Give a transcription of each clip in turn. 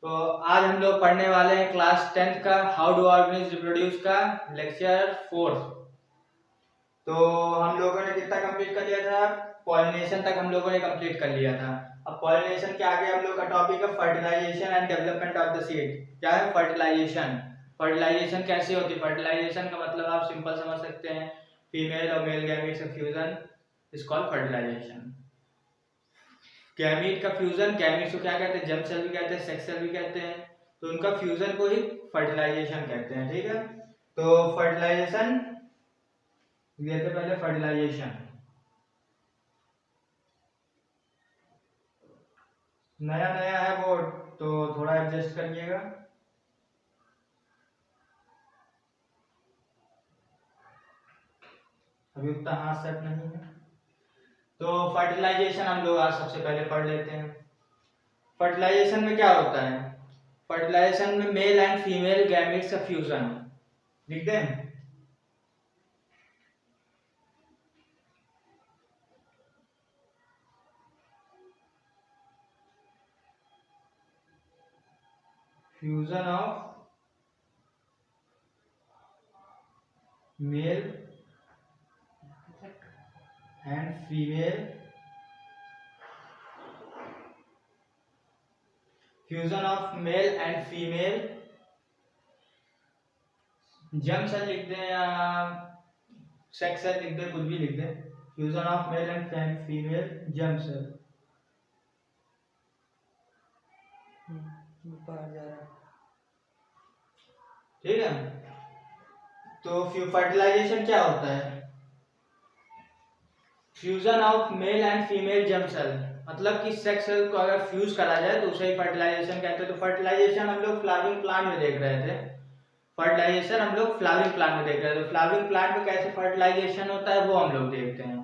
तो आज हम लोग पढ़ने वाले हैं क्लास 10th का हाउ डू ऑर्गेनिज्म रिप्रोड्यूस का लेक्चर 4। तो हम लोगों ने कितना कंप्लीट कर लिया था? पॉलिनेशन तक हम लोगों ने कंप्लीट कर लिया था। अब पॉलिनेशन के आगे हम लोग का टॉपिक है fertilisation and development of the seed. क्या है फर्टिलाइजेशन? फर्टिलाइजेशन कैसे होती है? फर्टिलाइजेशन का मतलब आप सिंपल समझ सकते हैं, फीमेल और मेल गैमीट्स का fusion is called fertilisation. Gamete का फ्यूजन, गैमीट्स को क्या कहते हैं? जर्म सेल भी कहते हैं, सेक्स सेल भी कहते हैं। तो उनका फ्यूजन को ही फर्टिलाइजेशन कहते हैं। ठीक है, तो फर्टिलाइजेशन ये तो पहले फर्टिलाइजेशन नया नया है बोर्ड, तो थोड़ा एडजस्ट करिएगा। अभी उतना हाथ सेट नहीं है। तो फर्टिलाइजेशन हम लोग आज सबसे पहले पढ़ लेते हैं। फर्टिलाइजेशन में क्या होता है? फर्टिलाइजेशन में मेल एंड फीमेल गैमेट्स का फ्यूजन। लिख दें? Fusion of male and female, fusion of male and female germ cell लिख दें या सेक्स सेल लिख दें, कुछ भी लिख दें। Fusion of male and female germ cell. ठीक है, तो फर्टिलाइजेशन क्या होता है? Fusion of male and female germ cell, मतलब कि सेक्स सेल को अगर फ्यूज करा जाए तो उसे ही फर्टिलाइजेशन कहते हैं। तो फर्टिलाइजेशन हम लोग फ्लावरिंग प्लांट में देख रहे थे। फर्टिलाइजेशन हम लोग फ्लावरिंग प्लांट में देख रहे थे। तो फ्लावरिंग प्लांट में कैसे फर्टिलाइजेशन होता है वो हम लोग देखते हैं।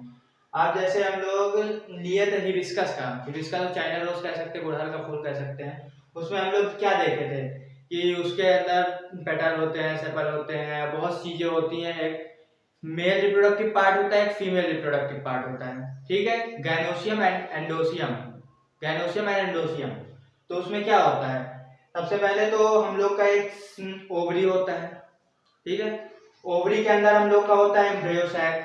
आप जैसे हम लोग लिए थे हिबिस्कस का, हिबिस्कस को चाइना रोज कह सकते हैं, गुड़हल का फूल कह सकते हैं। उसमें हम लोग क्या देखे थे कि उसके अंदर पेटल होते हैं, सेपल होते हैं, बहुत चीजें होती हैं। एक मेल रिप्रोडक्टिव पार्ट होता है, एक फीमेल रिप्रोडक्टिव पार्ट होता है। ठीक है, गैनोसियम एंड एंडोसियम, गैनोसियम एंड एंडोसियम। तो उसमें क्या होता है? सबसे पहले तो हम लोग का एक ओवरी होता है। ठीक है, ओवरी के अंदर हम लोग का होता है एम्ब्रियो सैक।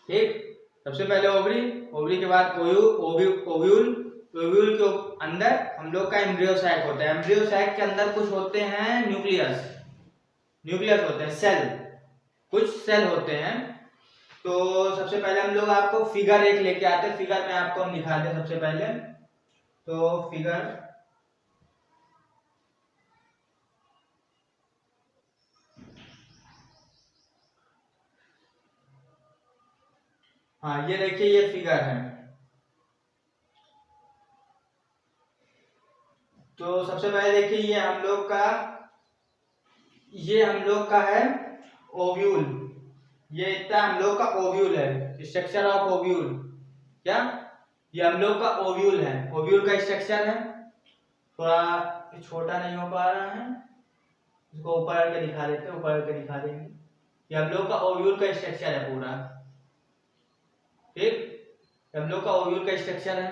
ठीक, सबसे पहले ओवरी, ओवरी के बाद ओव्यूल, ओव्यूल के अंदर हम लोग का एम्ब्रियो सैक होता है। एम्ब्रियो सैक के अंदर कुछ होते हैं न्यूक्लियस, न्यूक्लियस होते हैं, सेल, कुछ सेल होते हैं। तो सबसे पहले हम लोग आपको फिगर एक लेके आते हैं। फिगर में आपको हम दिखाते हैं सबसे पहले। तो फिगर, हाँ ये देखिए ये फिगर है। तो सबसे पहले देखिए ये हम लोग का है ओव्यूल। ये इतना हम लोग का ओव्यूल है, स्ट्रक्चर ऑफ ओव्यूल। क्या? ये हम लोग का ओव्यूल है, ओव्यूल का स्ट्रक्चर है। थोड़ा छोटा नहीं हो पा रहा है, इसको ऊपर करके दिखा देते हैं, ऊपर करके दिखा देंगे। ये हम लोग का ओव्यूल का स्ट्रक्चर है पूरा। ठीक, हम लोग का ओव्यूल का स्ट्रक्चर है।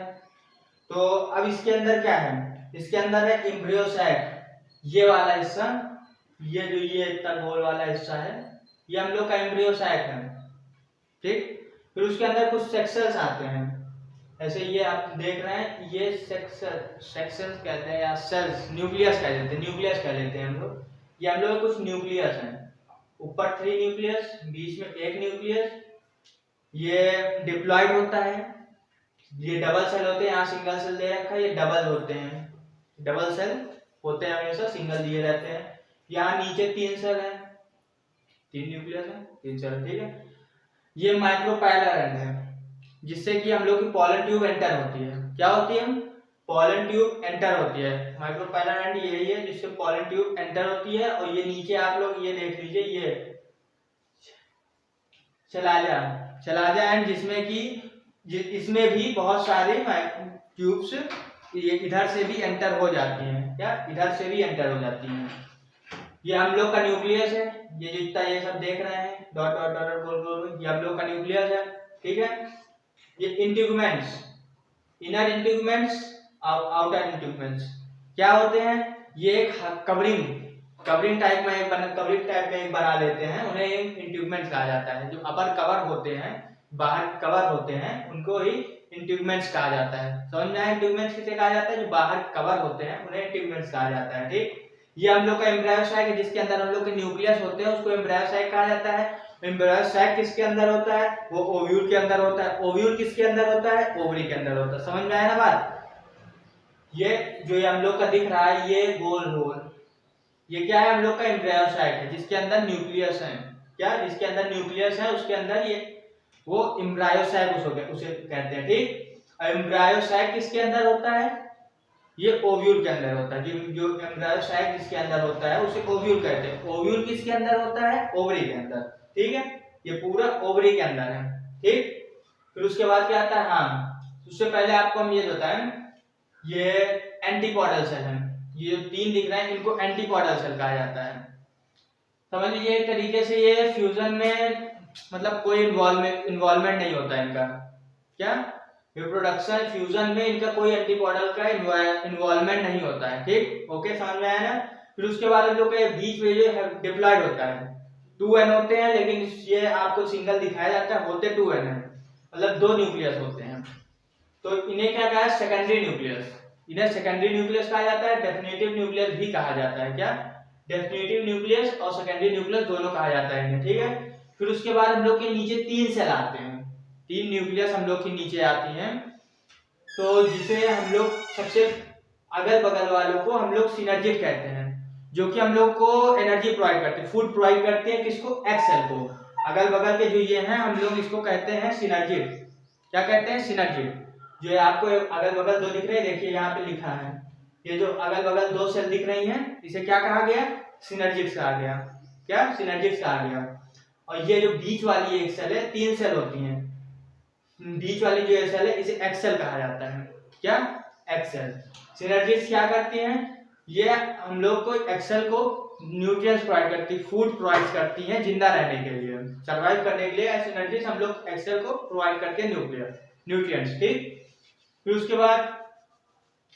तो अब इसके अंदर क्या है? इसके अंदर है एम्ब्रियो सैक, ये वाला हिस्सा, ये जो ये इतना गोल वाला हिस्सा है, ये हम लोग का एम्ब्रियो सैक है। ठीक, फिर उसके अंदर कुछ सेक्सल्स आते हैं। ऐसे ये आप देख रहे हैं, ये सेक्सल्स कहते हैं या सेल्स, न्यूक्लियस कह देते हैं, न्यूक्लियस कह लेते हैं हम लोग। ये हम लोग कुछ न्यूक्लियस हैं, ऊपर 3 न्यूक्लियस, बीच में 1 न्यूक्लियस। ये डिप्लॉइड होता है, ये डबल सेल होते हैं। यहाँ सिंगल सेल दे रखा है, ये डबल होते हैं, डबल सेल होते हैं हमेशा, सिंगल दिए रहते हैं। यहाँ नीचे 3 सेल है, 3 न्यूक्लियस है, 3 सेल। ठीक है, ये माइक्रोपाइलर एंड है, जिससे कि हम लोग की पॉलन ट्यूब एंटर होती है। क्या होती है? पॉलन ट्यूब एंटर होती है। माइक्रोपाइलर एंड यही है जिससे पॉलन ट्यूब एंटर होती है। और ये नीचे आप लोग ये देख लीजिए, ये चलाजा एंड, जिसमें कि इसमें भी बहुत सारे ट्यूब्स ये इधर से भी एंटर हो जाती हैं। क्या? इधर से भी एंटर हो जाती हैं। ये हम लोग का न्यूक्लियस है, ये जितना ये सब देख रहे हैं डॉट डॉट डॉट गोल गोल, ये हम लोग का न्यूक्लियस है। ठीक है, ये इंट्यूगमेंट्स, इनर इंट्यूगमेंट्स, आउटर इंट्यूगमेंट्स। क्या होते हैं, ये एक कवरिंग टाइप में एक बना लेते हैं, उन्हें इंट्यूबमेंट्स कहा जाता है। जो अपर कवर होते हैं, बाहर कवर होते हैं, उनको ही इंट्यूबमेंट्स कहा जाता है। समझ में आया इंट्यूबमेंट्स किसे कहा जाता है, जो बाहर कवर होते हैं उन्हें इंट्यूबमेंट्स कहा जाता है। ठीक, ये हम लोग का एम्ब्रायो सैक है जिसके अंदर हम लोग के न्यूक्लियस होते हैं, उसको एम्ब्रायो सैक कहा जाता है। एम्ब्रायो सैक किसके अंदर होता है, वो ओव्यूल के अंदर होता है। ओव्यूल किसके अंदर होता है, ओवरी के अंदर होता है। समझ में आया ना बात। ये जो हम लोग का दिख रहा है ये गोल होल, ये क्या है, हम लोग का एम्ब्रायो सैक है जिसके अंदर न्यूक्लियस है। क्या, जिसके अंदर न्यूक्लियस है उसके अंदर ये वो एम्ब्रायो सैक उसे कहते हैं। ठीक, एम्ब्रायो सैक किसके अंदर होता है, ये ओव्यूल के अंदर होता है। जो एम्ब्रायो सैक जिसके अंदर होता है उसे ओव्यूल कहते हैं। ओव्यूल किसके अंदर होता है, ओवरी के अंदर। ठीक है, ये पूरा ओवरी के अंदर है। ठीक, फिर उसके बाद क्या आता है, हाँ उससे पहले आपको हम ये बताएं, ये एंटीपोडल सेल है। ये 3 दिख रहे हैं, इनको एंटीपोडल सेल कहा जाता है। समझ लीजिए एक तरीके से ये फ्यूजन में मतलब कोई इन्वॉल्वमेंट नहीं होता है इनका। क्या, रिप्रोडक्शन फ्यूजन में इनका कोई एंटीपोडल का इन्वॉल्वमेंट नहीं होता है। ठीक, ओके, समझ में आया ना। फिर उसके बाद हम लोग के बीच में जो डिप्लॉइड होता है, 2n होते हैं, लेकिन ये आपको सिंगल दिखाया जाता है, होते 2n है, मतलब 2 न्यूक्लियस होते हैं। तो इन्हें क्या कहा है, सेकेंडरी न्यूक्लियस। इन्हें सेकेंडरी न्यूक्लियस कहा जाता है, डेफिनेटिव न्यूक्लियस भी कहा जाता है। क्या, डेफिनेटिव न्यूक्लियस और सेकेंडरी न्यूक्लियस दोनों कहा जाता है इन्हें। ठीक है, फिर उसके बाद हम लोग के नीचे 3 सेल आते हैं, 3 न्यूक्लियस हम लोग के नीचे आती हैं। तो जिसे हम लोग सबसे अगल बगल वालों को हम लोग सिनर्जिड कहते हैं, जो कि हम लोग को एनर्जी प्रोवाइड करते हैं, फूड प्रोवाइड करते हैं। किसको, एक्स सेल को। अगल बगल के जो ये हैं हम लोग इसको कहते हैं सिनर्जिड। क्या कहते हैं, सिनर्जिड। जो है आपको अगल बगल 2 दिख रहे हैं, देखिए यहाँ पे लिखा है, ये जो अगल बगल 2 सेल दिख रही हैं इसे क्या कहा गया, सिनर्जिड्स कहा गया। क्या, सिनर्जिड्स कहा गया। और ये जो बीच वाली एक सेल है, 3 सेल होती हैं, बीच वाली जो सेल है इसे एक्सेल कहा जाता है। क्या, एक्सेल। सिनर्जिड्स क्या करती हैं, ये हम लोग को एक्सेल को न्यूट्रिएंट्स प्रोवाइड करती, फूड प्रोवाइड करती हैं जिंदा रहने के लिए, सर्वाइव करने के लिए। सिनर्जिड्स हम लोग एक्सेल को प्रोवाइड करते हैं न्यूट्रिएंट्स। ठीक, फिर उसके बाद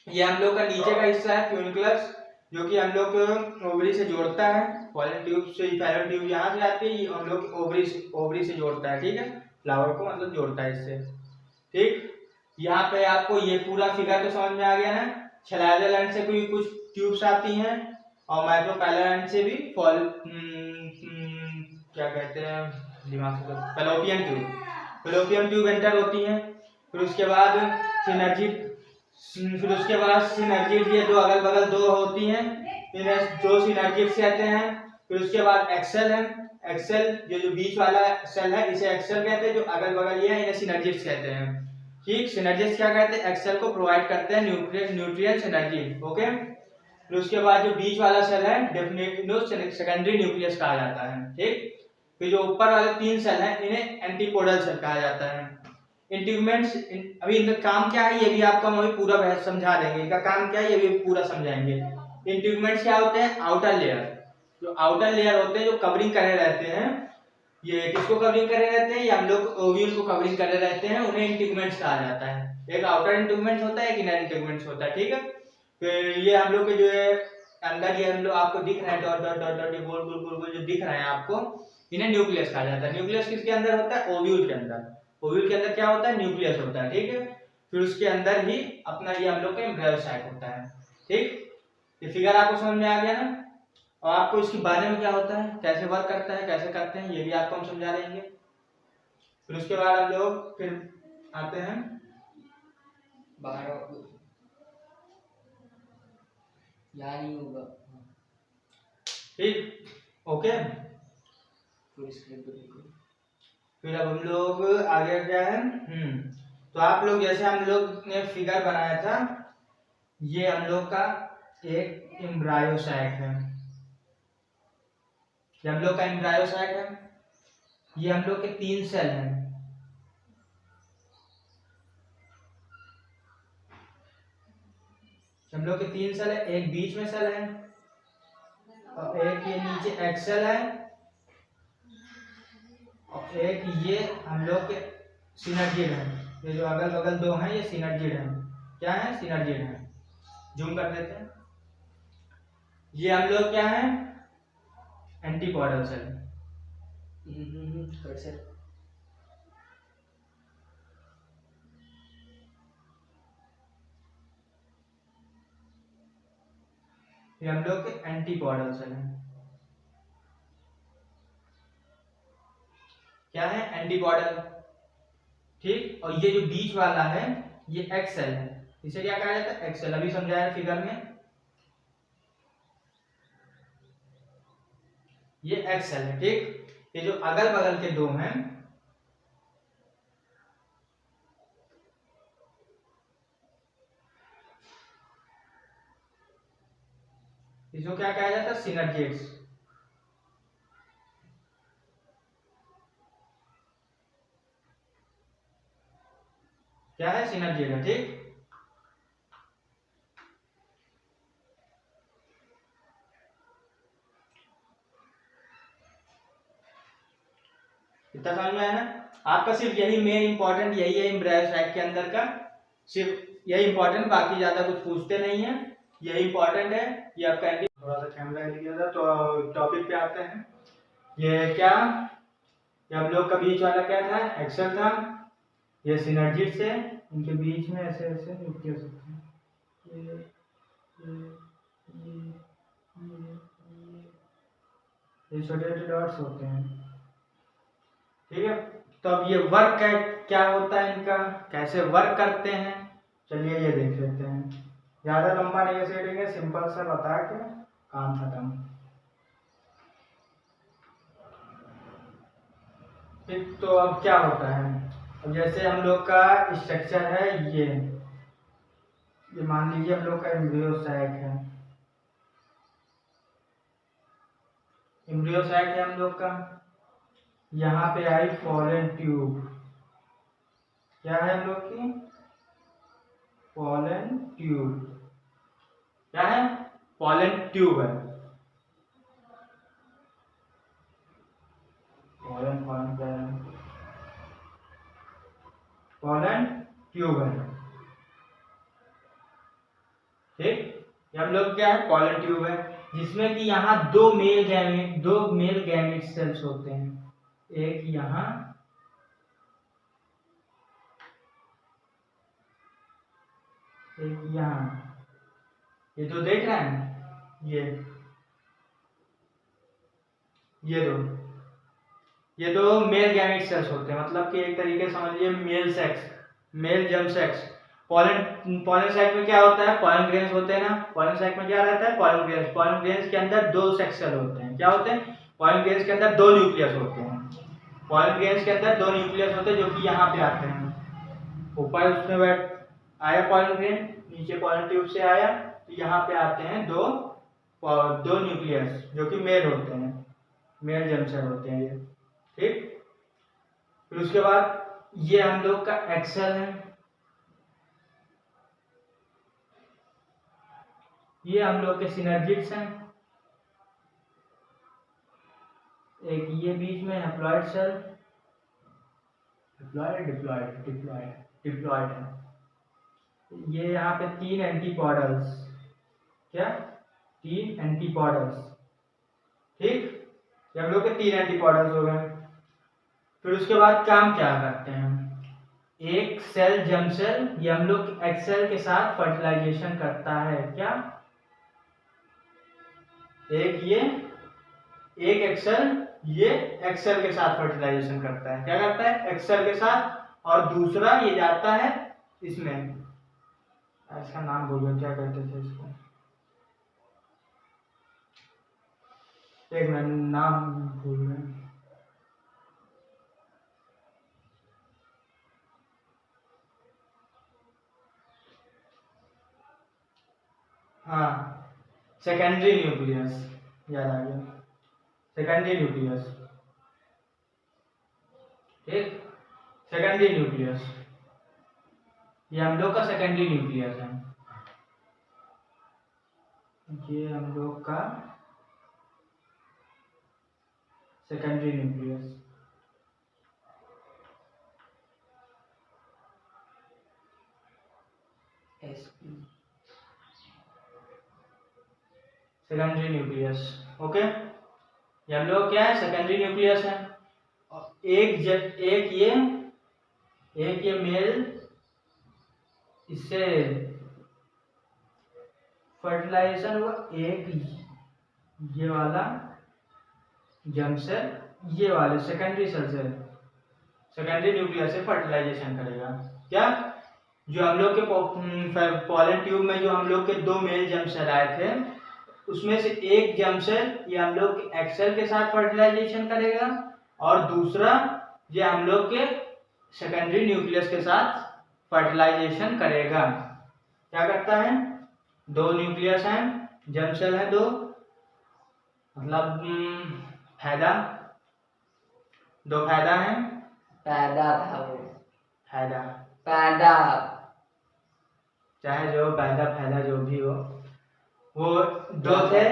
ये हम लोग का नीचे का हिस्सा है फ्यूनिकुलस, जो कि हम लोग को ओवरी से जोड़ता है। फॉलन ट्यूब से फैलन ट्यूब यहाँ से आती है, ये हम लोग ओवरी से जोड़ता है। ठीक है, फ्लावर को मतलब जोड़ता है इससे। ठीक, यहाँ पे आपको ये पूरा फिगर तो समझ में आ गया ना। छलाइडल एंड से कोई कुछ ट्यूब्स आती हैं और माइक्रोपैलर एंड से भी क्या कहते हैं, दिमाग से तो फैलोपियन ट्यूब एंटर होती हैं। फिर उसके बाद सिनर्जिड ये 2 अगल बगल 2 होती हैं, इन्हें 2 सिनर्जिड्स कहते हैं। फिर उसके बाद एक्सेल है, एक्सेल जो बीच वाला सेल है इसे एक्सेल कहते हैं, जो अगल बगल ये है इन्हें सिनर्जिड्स कहते हैं। ठीक, सिनर्जिड्स क्या कहते हैं, एक्सेल को प्रोवाइड करते हैं न्यूट्रिएंट्स एनर्जी। ओके, फिर उसके बाद जो बीच वाला सेल है डेफिनेटली सेकेंडरी न्यूक्लियस कहा जाता है। ठीक, फिर जो ऊपर वाले 3 सेल हैं इन्हें एंटीपोडल सेल कहा जाता है। इंट्यूबमेंट्स, अभी इनका काम क्या है ये भी आपको हम अभी पूरा समझा देंगे, इनका काम क्या है ये भी पूरा समझाएंगे। इंट्यूबमेंट्स क्या होते हैं, आउटर लेयर, जो आउटर लेयर होते हैं जो कवरिंग करे रहते हैं, ये किसको कवरिंग करे रहते हैं, ये हम लोग ओव्यूल को कवरिंग करे रहते हैं, उन्हें इंट्यूबमेंट्स कहा जाता है। एक आउटर इंट्यूबमेंट्स होता है, एक इनर इंट्यूबमेंट्स होता है। ठीक है, फिर ये हम लोग के जो है अंदर ये हम लोग आपको दिख रहे हैं डॉट डॉट डॉट डॉट गोल गोल गोल गोल जो दिख रहे हैं आपको, इन्हें न्यूक्लियस कहा जाता है। न्यूक्लियस किसके अंदर होता है, ओव्यूल के अंदर। ओव्यूल के अंदर क्या होता है, न्यूक्लियस होता है। ठीक है, फिर उसके अंदर ही अपना ये हम लोग का एम्ब्रायो सैक होता है। ठीक, ये फिगर आपको समझ में आ गया ना। और आपको इसके बारे में क्या होता है, कैसे वर्क करता है, कैसे करते हैं, ये भी आपको हम समझा देंगे। फिर उसके बाद हम लोग फिर आते हैं बाहर, यहाँ नहीं होगा। ठीक, ओके, फिर अब हम लोग आगे क्या है, तो आप लोग जैसे हम लोग ने फिगर बनाया था, ये हम लोग का एक एम्ब्रायो सैक है, ये हम लोग का एम्ब्रायो सैक है। ये हम लोग के 3 सेल हैं, हम लोग के 3 सेल है, एक बीच में सेल है और एक ये नीचे एक्सेल है और एक ये हम लोग के सिनर्जिड है। ये जो अगल बगल 2 हैं ये सिनर्जिड है। क्या है, सिनर्जिड है। जूम कर देते हैं। ये हम लोग क्या है, एंटीपॉडल सेल। कैसे? ये हम लोग के एंटीपॉडल सेल है। क्या है, एंटीपॉडल। ठीक, और ये जो बीच वाला है ये एक्सेल है। इसे क्या कहा जाता है, एक्सेल। अभी समझाया फिगर में, ये एक्सेल है। ठीक, ये जो अगल बगल के दो हैं, इसको क्या कहा जाता है, सिनर्जिड्स। क्या है, सिनर्जिड है। ठीक, इतना समझ में आया ना। आपका सिर्फ यही मेन इंपॉर्टेंट यही है एम्ब्रायो साइट के अंदर का, सिर्फ यही इंपॉर्टेंट, बाकी ज्यादा कुछ पूछते नहीं है, यही इंपॉर्टेंट है। ये आपका थोड़ा सा कैमरा हिल गया था, तो टॉपिक पे आते हैं। ये क्या, ये हम लोग का बीच वाला क्या था, एक्सेल था। ये सिनर्जिड से, इनके बीच में ऐसे ऐसे न्यूक्लियस होते हैं। ये ये ये ये छोटे छोटे डॉट्स होते हैं। ठीक है, तो अब ये वर्क क्या होता है इनका, कैसे वर्क करते हैं, चलिए ये देख लेते हैं। ज्यादा लंबा नहीं सेटिंग है, सिंपल सा बता के काम खत्म। ठीक, तो अब क्या होता है, अब जैसे हम लोग का स्ट्रक्चर है, ये मान लीजिए हम लोग का एम्ब्रियो सैक है। एम्ब्रियो सैक है हम लोग का। यहाँ पे आई फॉलन ट्यूब। क्या है हम लोग की, फॉलन ट्यूब। क्या है, फॉलन ट्यूब है। फॉलन फॉलन क्या है, फॉलन ट्यूब है। ठीक, ये हम लोग क्या है, फॉलन ट्यूब है, जिसमें कि यहाँ दो मेल गैमेट सेल्स होते हैं। एक यहाँ, एक यहाँ। ये तो देख रहे हैं, ये दो मेल गैमेट सेल्स होते हैं, मतलब कि एक तरीके से समझ लीजिए male sex, male germ sex. Pollen site में क्या होता है, पॉलन ग्रेन्स होते हैं ना। पॉलन साइट में क्या रहता है, पॉलन ग्रेन्स। पॉलन ग्रेन्स के अंदर दो सेक्स सेल होते हैं। क्या होते हैं, पॉलन ग्रेन्स के अंदर दो न्यूक्लियस होते हैं। पॉलन ग्रेन्स के अंदर दो न्यूक्लियस होते हैं, जो कि यहाँ पे आते हैं। ऊपर उसमें बैठ आया पॉलन ग्रेन, नीचे पॉलन ट्यूब से आया, तो यहाँ पे आते हैं दो न्यूक्लियस, जो कि मेल होते हैं, मेल जर्म सेल होते हैं ये। ठीक, फिर उसके बाद ये हम लोग का एक्सेल है। ये हम लोग के सिनर्जिड्स हैं। एक ये बीच में haploid cell, diploid diploid diploid diploid है। ये यहाँ पे तीन एंटीपॉडल्स। क्या, तीन एंटीपॉडल्स। ठीक, ये हम लोग के तीन एंटीपॉडल्स हो गए। फिर उसके बाद काम क्या करते हैं, एक सेल जर्म सेल, ये हम लोग एक्सेल के साथ फर्टिलाइजेशन करता है। क्या, एक एक्सेल, ये एक्सेल के साथ फर्टिलाइजेशन करता है। क्या करता है, एक्सेल के साथ, और दूसरा ये जाता है इसमें, इसका नाम भूल गया, क्या कहते थे इसको, एक मिनट, नाम भूल गया। हाँ, सेकेंडरी न्यूक्लियस, याद आ गया, सेकेंडरी न्यूक्लियस। ठीक, सेकेंडरी न्यूक्लियस, ये हम लोग का सेकेंडरी न्यूक्लियस है। ये हम लोग का secondary nucleus. Secondary nucleus. Okay, ये हम लोग क्या है, सेकेंडरी न्यूक्लियस है। और एक ये मेल इससे फर्टिलाइजेशन हुआ, एक ये वाला जर्म सेल ये वाले सेकेंडरी सेल से, सेकेंडरी न्यूक्लियस से फर्टिलाइजेशन करेगा। क्या, जो हम लोग के पॉलन ट्यूब में जो हम लोग के 2 मेल जर्म सेल आए थे, उसमें से एक जर्म सेल ये हम लोग के एक्सेल के साथ फर्टिलाइजेशन करेगा और दूसरा ये हम लोग के सेकेंडरी न्यूक्लियस के साथ फर्टिलाइजेशन करेगा। क्या करता है, 2 न्यूक्लियस हैं, जर्म सेल है 2, मतलब फायदा, 2 फायदा है, पैदा था वो, फायदा पैदा, चाहे जो पैदा फायदा जो भी हो, वो 2 थे।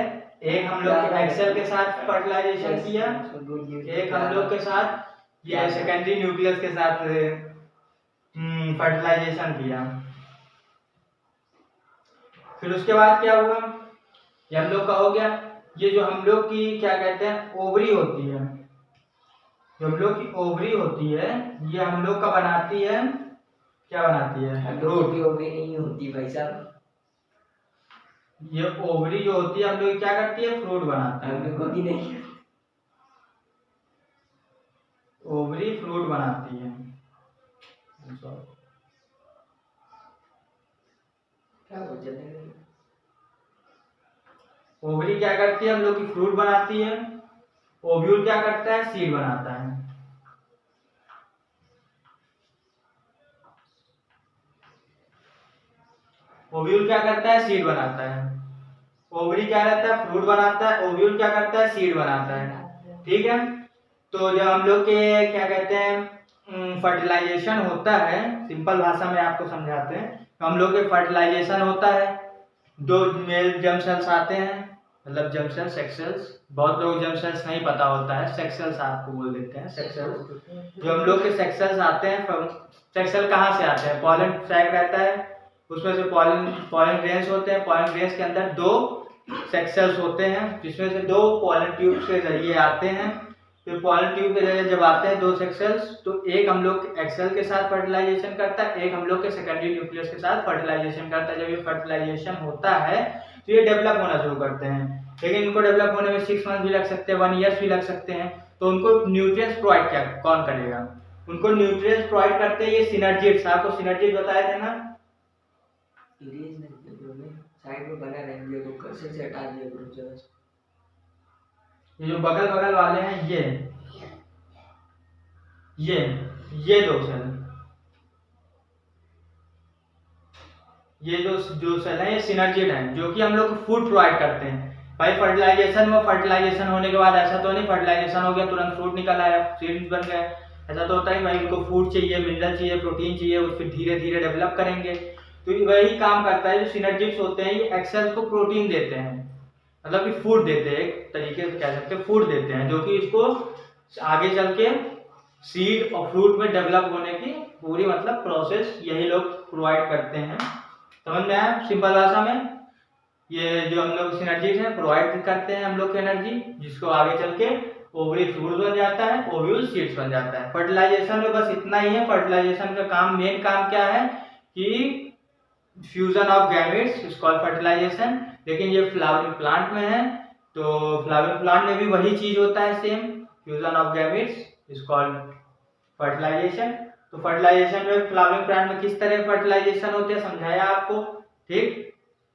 एक हम लोग के एक्सेल के साथ फर्टिलाइजेशन किया, एक हम लोग के साथ ये सेकेंडरी न्यूक्लियस के साथ फर्टिलाइजेशन किया। फिर उसके बाद क्या हुआ, ये हम लोग का हो गया। ये जो हम लोग की क्या कहते हैं, ओवरी होती है, जो हम लोग की ओवरी होती है, ये हम लोग का बनाती है, क्या बनाती है, हम लोग की ओवरी नहीं होती भाई साहब, ये ओवरी जो होती है हम लोग क्या करती है, फ्रूट बनाती है। हम लोग होती नहीं, ओवरी फ्रूट बनाती है। क्या हो जाता है, ओवरी क्या करती है, हम लोग की फ्रूट बनाती है। ओव्यूल क्या करता है, सीड बनाता है। ओव्यूल क्या करता है, सीड बनाता है। ओवरी क्या रहता है, फ्रूट बनाता है। ओव्यूल क्या करता है, सीड बनाता है। ठीक है, तो जब हम लोग के क्या कहते हैं फर्टिलाइजेशन होता है, सिंपल भाषा में आपको समझाते हैं, तो हम लोग के फर्टिलाइजेशन होता है, 2 मेल जर्म सेल्स आते हैं, मतलब जर्म सेल्स, सेक्स सेल्स, बहुत लोग जर्म सेल्स नहीं पता होता है, सेक्स सेल्स आपको बोल देते हैं, सेक्स सेल्स। जो हम लोग के सेक्स सेल्स आते हैं, सेक्स सेल कहाँ से आते हैं, पॉलन सैक रहता है, उसमें से पॉलन ग्रेन्स होते हैं, पॉलन ग्रेन्स के अंदर 2 सेक्स सेल्स होते हैं, जिसमें से 2 पॉलन ट्यूब के जरिए आते हैं। फिर पॉलन ट्यूब के जरिए जब आते हैं 2 सेक्स सेल्स, तो एक हम लोग एक्सेल के साथ फर्टिलाइजेशन करता है, एक हम लोग के सेकेंडरी न्यूक्लियस के साथ फर्टिलाइजेशन करता है। जब ये फर्टिलाइजेशन होता है तो ये डेवलप होना शुरू करते हैं, लेकिन इनको डेवलप होने में 6 मंथ भी लग सकते हैं, 1 ईयर भी लग सकते हैं। तो उनको न्यूट्रिएंट्स प्रोवाइड क्या कौन करेगा, उनको न्यूट्रिएंट्स प्रोवाइड करते हैं ये सिनर्जिड्स। आपको सिनर्जिड बताए थे ना, साइड में बना रहेंगे, तो कर्सर से हटा दिया करो जरा। ये जो बगल बगल वाले हैं, ये 2 सेल, ये जो सेल है ये सिनर्जिड है, जो कि हम लोग को फूड प्रोवाइड करते हैं। भाई फर्टिलाइजेशन होने के बाद ऐसा तो नहीं फर्टिलाइजेशन हो गया तुरंत फ्रूट निकल आया, सीड्स बन गए, ऐसा तो होता है भाई, उनको फूड चाहिए, मिनरल चाहिए, प्रोटीन चाहिए, उस फिर धीरे धीरे डेवलप करेंगे। तो वही काम करता है, जो सिनर्जिड्स होते हैं ये एक्सेल्स को प्रोटीन देते हैं, मतलब कि फूड देते हैं, एक तरीके से कह सकते हैं फूड देते हैं, जो कि इसको आगे चल के सीड और फ्रूट में डेवलप होने की पूरी मतलब प्रोसेस यही लोग प्रोवाइड करते हैं। समझ में आया सिंपल भाषा में, ये जो हम लोग सिनर्जीज हैं प्रोवाइड करते हैं हम लोग की एनर्जी, जिसको आगे चल के ओवरी फ्रूट बन जाता है, ओव्यूल सीड्स बन जाता है। फर्टिलाइजेशन में बस इतना ही है। फर्टिलाइजेशन का काम, मेन काम क्या है कि fusion of gametes is called fertilisation. लेकिन ये फ्लावरिंग प्लांट में है, तो फ्लावरिंग प्लांट में भी वही चीज होता है, same fusion of gametes is called fertilisation. तो फर्टिलाइजेशन में फ्लावरिंग प्लांट में किस तरह फर्टिलाइजेशन होते हैं समझाया आपको, ठीक।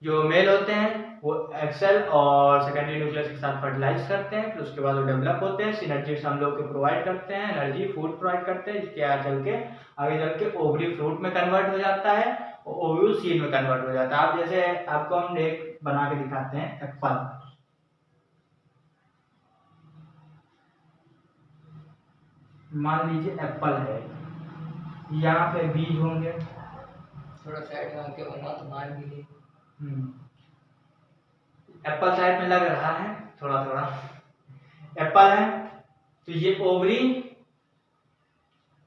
जो मेल होते हैं वो एक्सेल और सेकेंडरी न्यूक्लियस के साथ फर्टिलाइज करते हैं, फिर उसके बाद वो डेवलप होते हैं, सिनर्जीज हम लोग को प्रोवाइड करते हैं, एनर्जी फूड प्रोवाइड करते हैं, जिसके आगे चल के ओवरी फ्रूट में कन्वर्ट हो जाता है और ओव्यूल सीड में कन्वर्ट हो जाता है। आप जैसे आपको हम एक बना के दिखाते हैं, एप्पल, मान लीजिए एप्पल है, यहाँ पे बीज होंगे, थोड़ा साइड में आके बना तो मान भी नहीं। एप्पल साइड में लग रहा है थोड़ा थोड़ा, एप्पल है, तो ये ओवरी,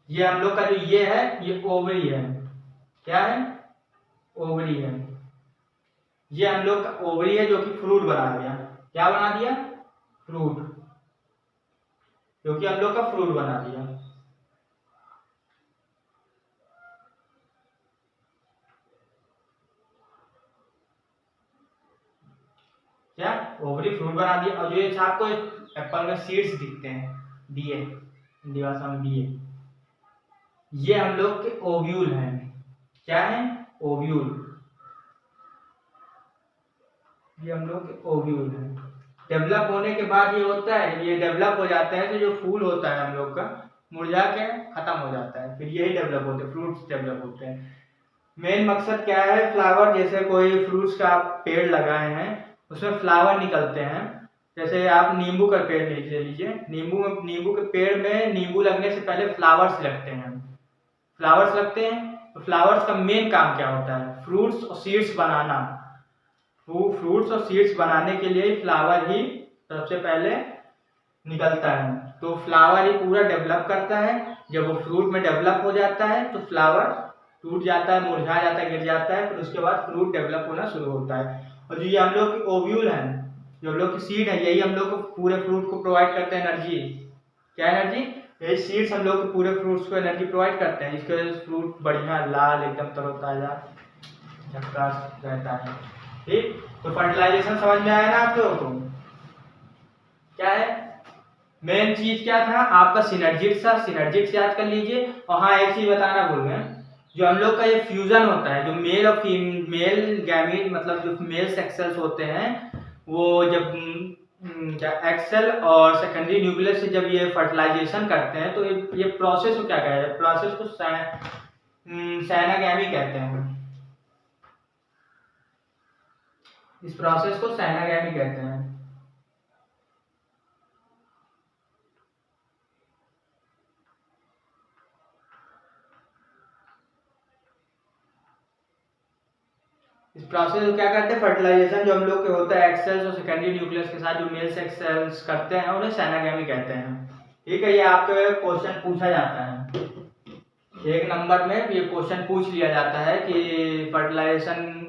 ये हम लोग का जो ये है ये ओवरी है, क्या है, ओवरी है, ये हम लोग का ओवरी है जो कि फ्रूट बना गया। क्या बना दिया? फ्रूट, क्योंकि हम लोग का फ्रूट बना दिया। क्या? ओवरी फ्रूट बना दिया। और जो ये आपको एप्पल में सीड्स दिखते हैं, बीए, हिंदी भाषा में बीए, ये हम लोग के ओव्यूल हैं। क्या है? ओव्यूल। ये हम लोग के ओव्यूल हैं। डेवलप होने के बाद ये होता है, ये डेवलप हो जाते हैं तो जो फूल होता है हम लोग का मुरझा के खत्म हो जाता है, फिर यही डेवलप होते हैं, फ्रूट्स डेवलप होते हैं। मेन मकसद क्या है? फ्लावर, जैसे कोई फ्रूट्स का आप पेड़ लगाए हैं उसमें फ्लावर निकलते हैं। जैसे आप नींबू का पेड़ लीजिए, नींबू के पेड़ में नींबू लगने से पहले फ्लावर्स लगते हैं। फ्लावर्स लगते हैं तो फ्लावर्स का मेन काम क्या होता है? फ्रूट्स और सीड्स बनाना। फ्रूट्स और सीड्स बनाने के लिए फ्लावर ही सबसे पहले निकलता है। तो फ्लावर ही पूरा डेवलप करता है। जब वो फ्रूट में डेवलप हो जाता है तो फ्लावर टूट जाता है, मुरझा जाता है, गिर जाता है, फिर उसके बाद फ्रूट डेवलप होना शुरू होता है। और जो ये हम लोग की ओव्यूल है, जो हम लोग की सीड है, यही हम लोग को पूरे फ्रूट को प्रोवाइड करते हैं एनर्जी। क्या एनर्जी? यही सीड्स हम लोग के पूरे फ्रूट्स को एनर्जी प्रोवाइड करते हैं। इसके वजह से फ्रूट बढ़िया लाल एकदम तरोताजा झक्कास रहता है। ठीक, तो फर्टिलाइजेशन समझ में आया ना आप लोगों को? क्या है मेन चीज? क्या था आपका? सिनर्जिट्स था, सिनर्जिट्स याद कर लीजिए। और हाँ, एक चीज बताना भूल गए, जो हम लोग का ये फ्यूजन होता है, जो मेल और फीमेल गैमीट, मतलब जो मेल सेक्सल्स होते हैं, वो जब क्या एक्सेल और सेकेंडरी न्यूक्लियस से जब ये फर्टिलाइजेशन करते हैं तो ये प्रोसेस को क्या कहते हैं? प्रोसेस को साइनागैमी कहते हैं। इस प्रोसेस को साइनागैमी कहते हैं। इस प्रोसेस को क्या करते हैं? फर्टिलाइजेशन जो हम लोग के होता है एक्सेल्स और सेकेंडरी न्यूक्लियस के साथ जो मेल सेक्सल्स करते हैं उन्हें साइनागैमी कहते हैं। ठीक है, ये आपके क्वेश्चन पूछा जाता है, एक नंबर में ये क्वेश्चन पूछ लिया जाता है कि fertilisation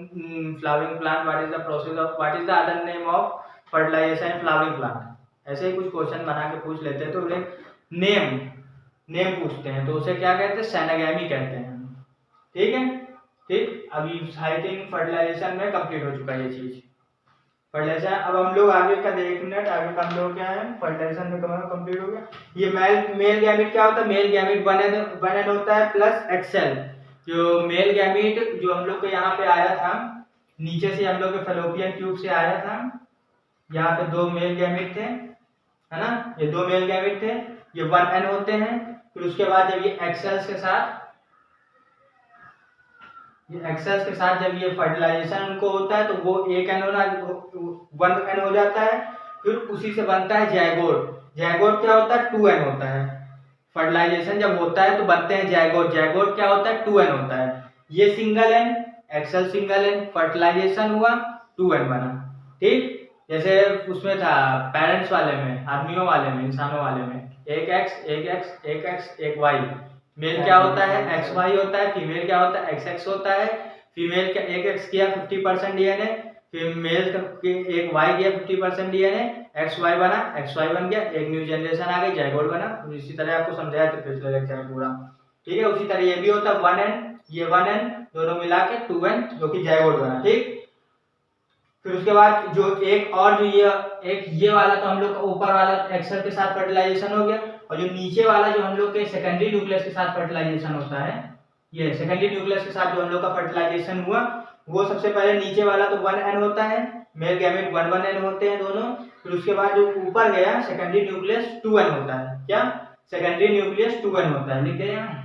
flowering plant, what is the process of, what is the other name of fertilisation in flowering plant. ऐसे ही कुछ क्वेश्चन बना के पूछ लेते हैं तो उन्हें नेम पूछते हैं, तो उसे क्या कहते हैं? साइनागैमी कहते हैं। ठीक है, ठीक। अभी आई थिंक फर्टिलाइजेशन में कंप्लीट हो चुका है ये चीज, फर्टिलाइजेशन। अब हम लोग आगे का एक मिनट आगे का हम लोग क्या है, फर्टिलाइजेशन में कंप्लीट हो गया। ये मेल गैमीट क्या होता है? मेल गैमीट वन एन होता है प्लस एक्सेल। जो मेल गैमीट जो हम लोग को यहाँ पे आया था, नीचे से हम लोग के फेलोपियन ट्यूब से आया था, यहाँ पे दो मेल गैमीट थे, है ना, ये दो मेल गैमीट थे, ये वन एन होते हैं। फिर उसके बाद जब ये एक्सेल्स के साथ जब ये फर्टिलाइजेशन उनको होता है तो वो एक एन होना, वन एन हो जाता है। फिर उसी से बनता है जायगोट। जायगोट क्या होता है? टू एन होता है। फर्टिलाइजेशन जब होता है तो बनते हैं जायगोट। जायगोट क्या होता है? टू एन होता है। ये single n, excel single n, fertilisation हुआ, टू एन बना। ठीक, जैसे उसमें था पेरेंट्स वाले में, आदमियों वाले में, इंसानों वाले में, एक एक्स एक एक्स एक एक्स एक वाई। मेल क्या होता है? एक्स वाई होता है। फीमेल क्या होता है? एक्स एक्स होता है। फीमेल का एक एक्स किया 50% डीएनए, फिर मेल का एक वाई किया 50% डीएनए, एक्स वाई बना, एक्स वाई बन गया, एक न्यू जनरेशन आ गई, जायगोट बना। इसी तरह आपको समझाया था पिछले लेक्चर में पूरा। ठीक है, उसी तरह ये भी होता है, वन एन, ये वन एन दोनों मिला के टू एन, जो कि जायगोट बना। ठीक, फिर उसके बाद जो एक और जो ये वाला तो हम लोग का ऊपर वाला एक्सेल के साथ फर्टिलाइजेशन हो गया, और जो नीचे वाला जो हम लोग के सेकेंडरी न्यूक्लियस के साथ फर्टिलाइजेशन होता है, ये सेकेंडरी न्यूक्लियस के साथ जो हम लोग का फर्टिलाइजेशन हुआ, वो सबसे पहले नीचे वाला तो वन एन होता है, male gamete one one n होते हैं दोनों। फिर उसके बाद जो ऊपर गया सेकेंडरी न्यूक्लियस टू एन होता है। क्या? सेकेंडरी न्यूक्लियस टू एन होता है, लिख दे यहाँ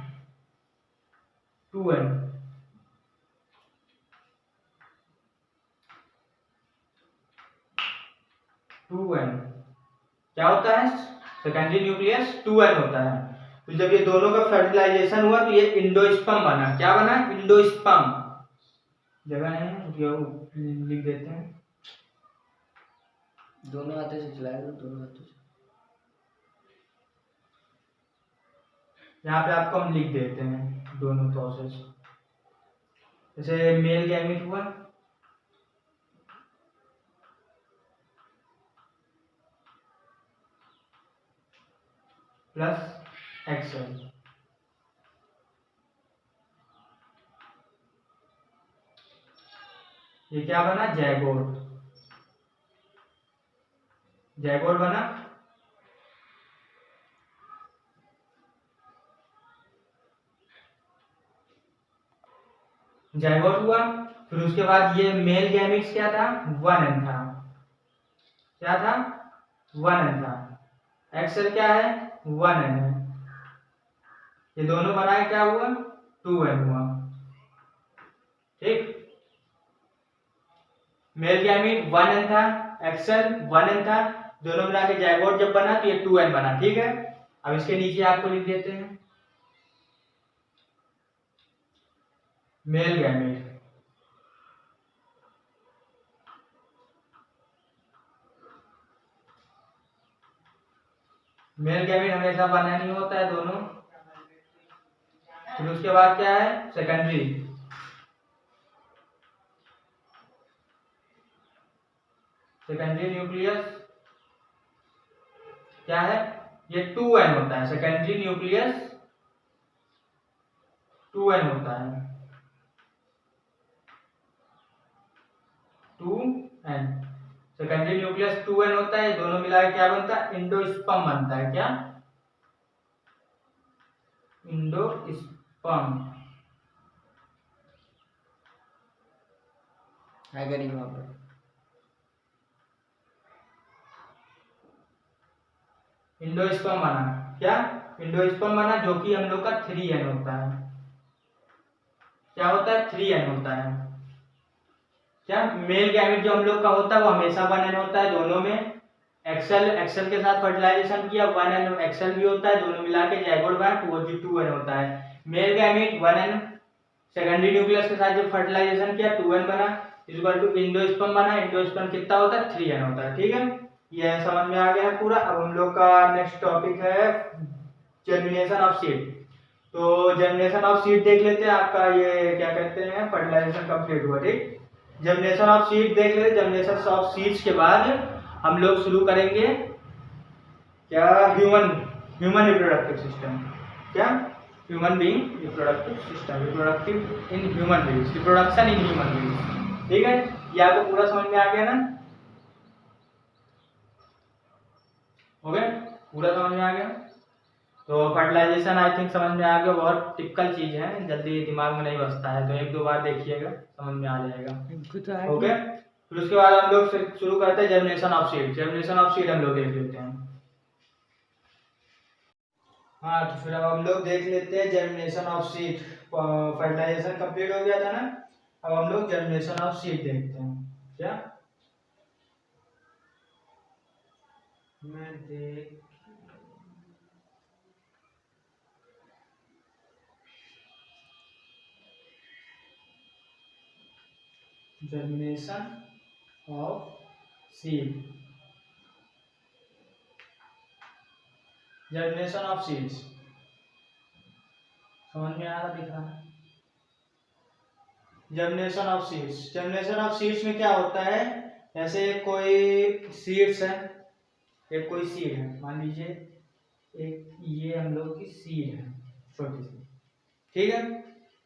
टू एन। टू एन क्या होता है? सेकेंडरी न्यूक्लियस टू एन होता है। तो जब ये दोनों का फर्टिलाइजेशन हुआ तो ये इंडोस्पर्म बना। क्या बना? इंडोस्पर्म। जगह नहीं है, लिख देते हैं, दोनों हाथों से चलाएगा, दोनों हाथों से। यहाँ पे आपको हम लिख देते हैं दोनों प्रोसेस। जैसे मेल गैमीट हुआ, प्लस एक्सएल। ये क्या बना? जैगोट। जैगोट बना। जैगोट हुआ। फिर उसके बाद ये मेल गैमिट्स क्या था? 1n था। क्या था? 1n था। एक्सेल क्या है? 1n है। ये दोनों बनाए क्या हुआ? 2n हुआ। ठीक। मेल गैमिट 1n था, एक्सेल 1n था, दोनों मिला के जैगोट जब बना तो ये 2n बना। ठीक है। अब इसके नीचे आपको लिख देते हैं मेल गैमिट। मेल गैमिट हमेशा बना नहीं होता है दोनों। फिर उसके बाद क्या है? सेकेंडरी। सेकेंडरी न्यूक्लियस क्या है? ये 2n होता है। सेकेंडरी न्यूक्लियस 2n होता है। 2n सेकेंडरी न्यूक्लियस 2n होता है। दोनों मिला के क्या बनता है? इंडोस्पर्म बनता है। क्या? इंडोस्पर्म। आएगा नहीं वहां पर। इंडोस्पर्म बना। क्या? इंडोस्पर्म बना, जो कि हम लोग का 3n होता है। क्या होता है? 3n होता है। क्या? मेल गैमेट जो हम लोग का होता है वो हमेशा 1n होता है दोनों में। एक्सेल के साथ फर्टिलाइजेशन किया 1n एक्सेल भी होता है, दोनों मिला के जैगोट बना तो वो 2n होता है। Male gamete 1n, secondary nucleus के साथ जब फर्टिलाइजेशन किया 2n बना, इक्वल टू इंडोस्पर्म बना। इंडोस्पर्म कितना होता है? 3n होता है। ठीक है, ये समझ में आ गया है पूरा। अब हम लोग का नेक्स्ट टॉपिक है जर्मिनेशन ऑफ सीड। तो जर्मिनेशन ऑफ सीड देख लेते हैं। आपका ये क्या कहते हैं, फर्टिलाइजेशन कंप्लीट हुआ। ठीक, जर्मिनेशन ऑफ सीड देख लेते। जर्मिनेशन ऑफ सीड्स के बाद हम लोग शुरू करेंगे क्या? Human reproductive system. क्या? Human being reproductive system. Reproductive in human beings, reproduction in human beings. ठीक है, ये आपको पूरा समझ में आ गया ना? हो गया? पूरा समझ में आ गया? तो फर्टिलाइजेशन आई थिंक समझ में आ गया। बहुत टिपिकल चीज है, जल्दी दिमाग में नहीं बसता है, तो एक दो बार देखिएगा समझ में आ जाएगा। ओके, फिर उसके बाद हम लोग शुरू करते हैं germination of seed. Germination of seed हम लोग देख लेते हैं। हाँ, तो फिर अब हम लोग देख लेते हैं germination of seed. Fertilisation complete हो गया था ना, अब हम लोग जर्मिनेशन ऑफ सीड देखते हैं। क्या? मैं देख germination of seed. Germination of seeds समझ में आ रहा, दिख रहा है? Germination of seeds. Germination of seeds में क्या होता है? ऐसे कोई सीड्स है, एक कोई सीड है, मान लीजिए एक ये हम लोग की सीड है छोटी सी। ठीक है,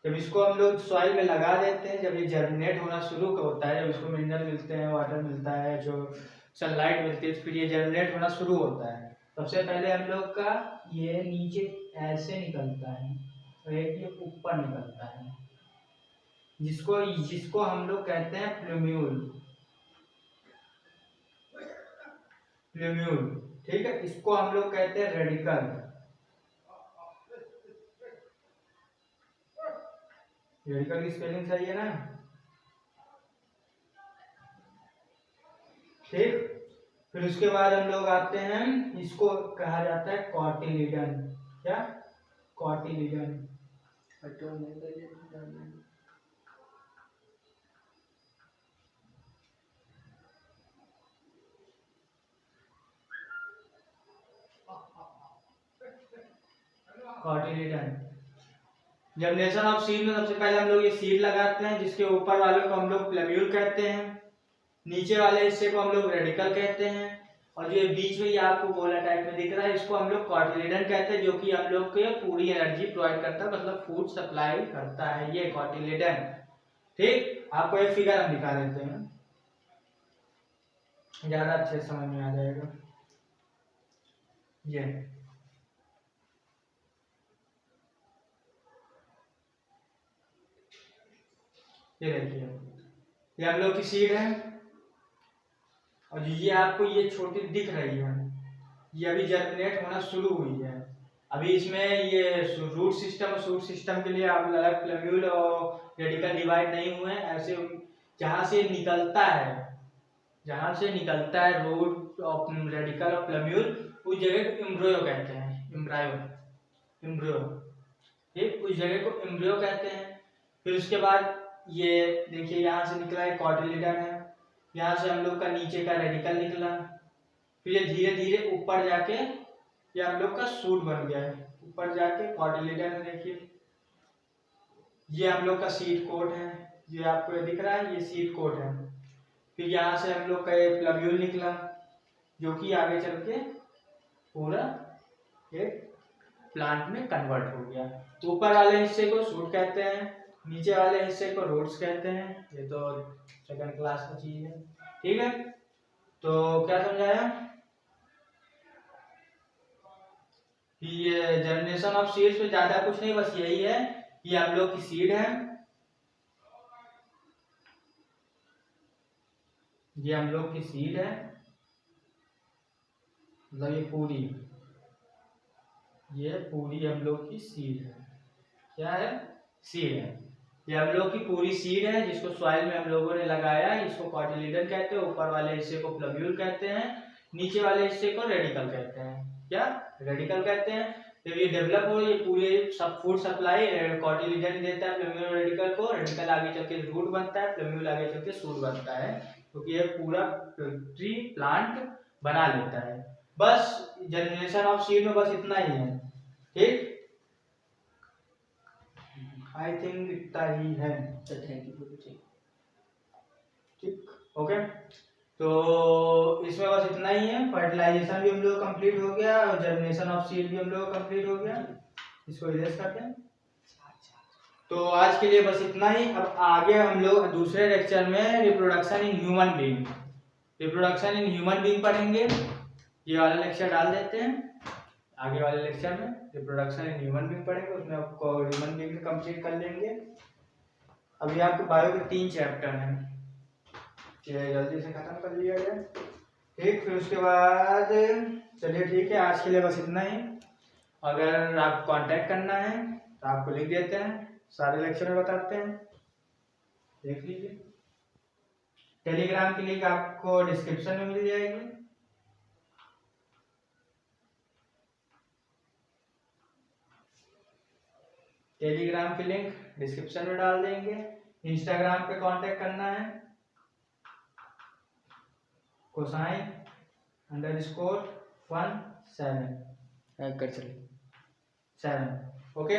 जब इसको हम लोग सॉइल में लगा देते हैं, जब ये जर्मिनेट होना शुरू होता है, जब इसको मिनरल मिलते हैं, वाटर मिलता है, जो सनलाइट मिलती है, तो फिर ये जर्मिनेट होना शुरू होता है। सबसे पहले हम लोग का ये नीचे ऐसे निकलता है और एक ये ऊपर निकलता है, जिसको जिसको हम लोग कहते हैं प्लूम्यूल। प्लूम्यूल, ठीक है, इसको हम लोग कहते हैं रेडिकल। रेडिकल की स्पेलिंग सही है ना? ठीक, फिर उसके बाद हम लोग आते हैं, इसको कहा जाता है कॉटिलिडन। क्या? Cotyledon. Cotyledon. Germination of seed में सबसे पहले हम लोग ये सीड लगाते हैं, जिसके ऊपर वाले को हम लोग प्लम्यूल कहते हैं, नीचे वाले हिस्से को हम लोग रेडिकल कहते हैं, और जो ये बीच में ये आपको गोला टाइप में दिख रहा है इसको हम लोग कॉटिलिडन कहते हैं, जो कि हम लोग के पूरी एनर्जी प्रोवाइड करता है, मतलब फूड सप्लाई करता है ये कॉटिलिडन। ठीक, आपको एक फिगर हम दिखा देते हैं, ज्यादा अच्छे से समझ में आ जाएगा। ये देखिए, ये हम लोग की सीड है, और ये आपको ये छोटी दिख रही है, ये अभी जर्मिनेट होना शुरू हुई है। अभी इसमें ये रूट सिस्टम और शूट सिस्टम के लिए आप अलग प्लम्यूल और रेडिकल डिवाइड नहीं हुए हैं। ऐसे जहाँ से निकलता है, जहाँ से निकलता है रूट ऑफ रेडिकल और प्लम्यूल, उस जगह को एम्ब्रियो कहते हैं, एम्ब्रियो। ठीक, उस जगह को एम्ब्रियो कहते हैं। फिर उसके बाद ये देखिए यहाँ से निकला है कॉटिलिडन है, यहाँ से हम लोग का नीचे का रेडिकल निकला, फिर ये धीरे धीरे ऊपर जाके ये हम लोग का सूट बन गया है, ऊपर जाके कॉटिलिडन है। देखिए ये हम लोग का सीड कोट है, ये आपको ये दिख रहा है, ये सीड कोट है। फिर यहाँ से हम लोग का ये प्लम्यूल निकला, जो कि आगे चल के पूरा एक प्लांट में कन्वर्ट हो गया। ऊपर वाले हिस्से को सूट कहते हैं, नीचे वाले हिस्से को रूट्स कहते हैं। ये तो सेकंड क्लास की चीज है। ठीक है, तो क्या समझाया कि ये जर्मिनेशन ऑफ सीड्स में ज्यादा कुछ नहीं, बस यही है कि हम लोग की सीड है, ये हम लोग की सीड है, मतलब ये पूरी हम लोग की सीड है। क्या है? सीड है। ये हम लोग की पूरी सीड है, जिसको सॉइल में हम लोगों ने लगाया, इसको कॉटिलिडन कहते हैं। ऊपर वाले हिस्से को प्लम्यूल कहते हैं, नीचे वाले हिस्से को रेडिकल कहते हैं। क्या? रेडिकल कहते हैं। जब ये डेवलप हो, ये पूरे सब फूड सप्लाई कॉटिलिडन देता है प्लम्यूल रेडिकल को, रेडिकल आगे चल के रूट बनता है, प्लम्यूल आगे चल के सूट बनता है, क्योंकि ये पूरा ट्री प्लांट बना लेता है। बस जर्मिनेशन ऑफ सीड में बस इतना ही है। ठीक, आई थिंक इतना ही है। Thank you. ठीक, ओके, तो इसमें बस इतना ही है। फर्टिलाइजेशन भी हम लोग कंप्लीट हो गया और जर्मिनेशन ऑफ सीड भी हम लोग कंप्लीट हो गया। इसको इरेज करते हैं। तो आज के लिए बस इतना ही। अब आगे हम लोग दूसरे लेक्चर में reproduction in human being, reproduction in human being पढ़ेंगे। ये वाला लेक्चर डाल देते हैं, आगे वाले लेक्चर में रिप्रोडक्शन इन ह्यूमन बीइंग पढ़ेंगे, उसमें आपको ह्यूमन बीइंग कंप्लीट कर लेंगे। अभी आपके बायो के 3 चैप्टर हैं, जल्दी से खत्म कर लिया जाए। ठीक, फिर उसके बाद चलिए ठीक है, आज के लिए बस इतना ही। अगर आप कांटेक्ट करना है तो आपको लिख देते हैं, सारे लेक्चर में बताते हैं, देख लीजिए। टेलीग्राम की लिंक आपको डिस्क्रिप्शन में मिल जाएगी। टेलीग्राम की लिंक डिस्क्रिप्शन में डाल देंगे। इंस्टाग्राम पे कांटेक्ट करना है, cosine_1 7 ओके।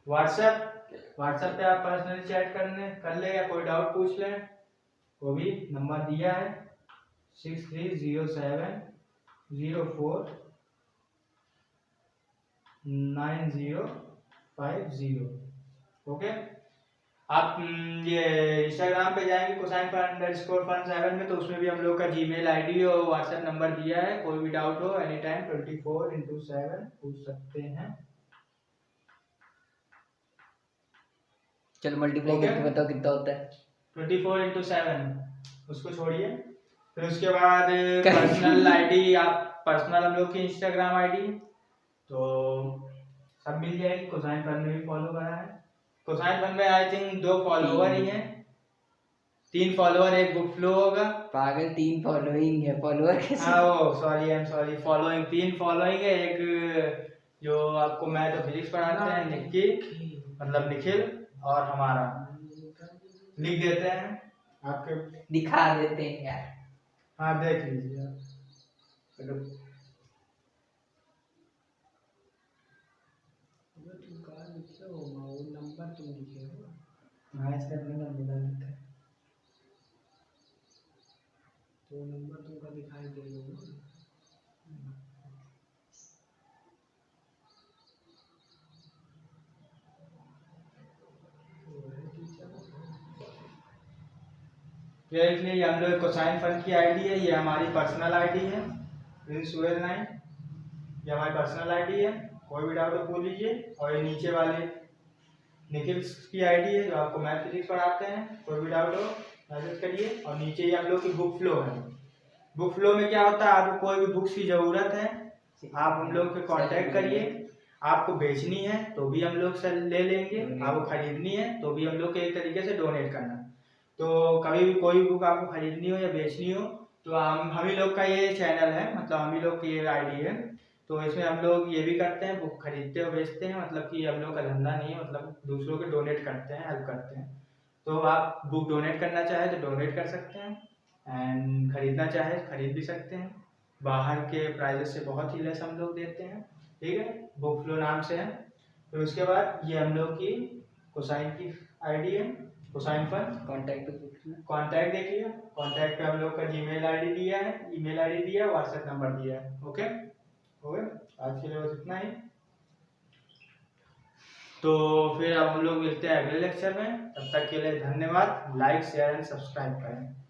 व्हाट्सएप पे आप पर्सनली चैट कर ले, या कोई डाउट पूछ लें, वो भी नंबर दिया है 6307049050। ओके, आप ये इंस्टाग्राम पे जाएंगे cosine_1 में, तो उसमें भी हम लोग का जीमेल आईडी और व्हाट्सएप नंबर दिया है। कोई भी डाउट हो एनी टाइम 24/7 पूछ सकते हैं। चल मल्टीप्लाई करके बताओ कितना होता है। 24/7 उसको छोड़िए। फिर उसके बाद पर्सनल आईडी, आप पर्सनल हम लोग की इंस्टाग्राम आईडी तो सब मिल जाएगी। कोसाइन फन में भी फॉलो करा है। कोसाइन फन में आई थिंक 2 फॉलोवर ही हैं, 3 फॉलोवर, एक बुक फ्लो होगा। पागल 3 फॉलोइंग है, फॉलोअर कैसे? हाँ वो sorry, I am sorry, following 3 following है। एक जो आपको मैथ और फिजिक्स पढ़ाते हैं निखिल, मतलब निखिल, और हमारा लिख देते हैं, आपके दिखा देते हैं यार। हाँ देख लीजिए आप। नंबर तुम लिखे हो, मैच करने का मिला है तो नंबर तुमको दिखाई दे रहा है। देख लिए हम लोग कोसाइन फंड की आईडी है, ये हमारी पर्सनल आईडी है, प्रिंस सुहेल 9, ये हमारी पर्सनल आईडी है, कोई भी डाउट हो पूछ लीजिए। और ये नीचे वाले निखिल की आईडी है जो आपको मैथ फिजिक्स पढ़ाते हैं, कोई भी डाउट हो मैसेज करिए। और नीचे ये हम लोग की बुक फ्लो है। बुक फ्लो में क्या होता है, आपको कोई भी बुक्स की ज़रूरत है आप हम लोग के कांटेक्ट करिए। आपको बेचनी है तो भी हम लोग से ले लेंगे, आपको खरीदनी है तो भी हम लोग के एक तरीके से डोनेट करना। तो कभी भी कोई बुक आपको खरीदनी हो या बेचनी हो तो हम ही लोग का ये चैनल है, मतलब हम ही लोग की ये आईडी है। तो इसमें हम लोग ये भी करते हैं, बुक खरीदते और बेचते हैं, मतलब कि हम लोग का धंधा नहीं है, मतलब दूसरों के डोनेट करते हैं, हेल्प करते हैं। तो आप बुक डोनेट करना चाहे तो डोनेट कर सकते हैं, एंड खरीदना चाहे खरीद भी सकते हैं। बाहर के प्राइजेस से बहुत ही लेस हम लोग देते हैं, ठीक है। बुक फ्लो नाम से है। फिर उसके बाद ये हम लोग की कोसाइन की आईडी है, कोसाइन फंड। कॉन्टैक्ट पे पूछना। कॉन्टैक्ट देखिए, कॉन्टैक्ट पे हम लोग का जीमेल आईडी दिया है, ईमेल आईडी दिया है, व्हाट्सएप नंबर दिया है। ओके, ओके, आज के लिए बस इतना ही। तो फिर अब हम लोग मिलते हैं अगले लेक्चर में, तब तक के लिए धन्यवाद। लाइक शेयर एंड सब्सक्राइब करें।